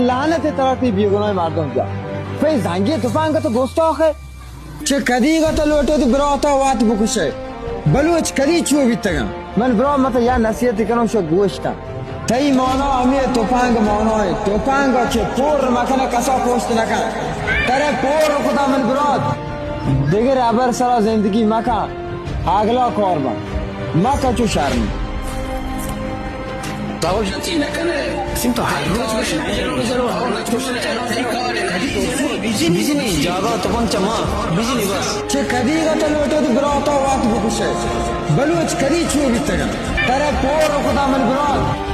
لعنت طرفی بیگناه مردم جا فی زنگی تفنگ تو گستاخه چه کدیگا تو لوٹو دی براتا وات بکشه بلوچ کدی چو بیتگم من برا مت یا نصیحت کنم شو گوشتا تای مانا امی تفنگ مانای تفنگ چه پور مکنه کسا پوست نکن تره پور خدا من برات دیگر ابر سرا زندگی مکن اگلا کار با مکا چو شرمی बिजी नहीं जागा तो कौन चमा बिजी नहीं बस چه کدیگا تو لوٹو دی براتا وات بکشه بلوچ کدی چو بیتگم تره پور خدا من برات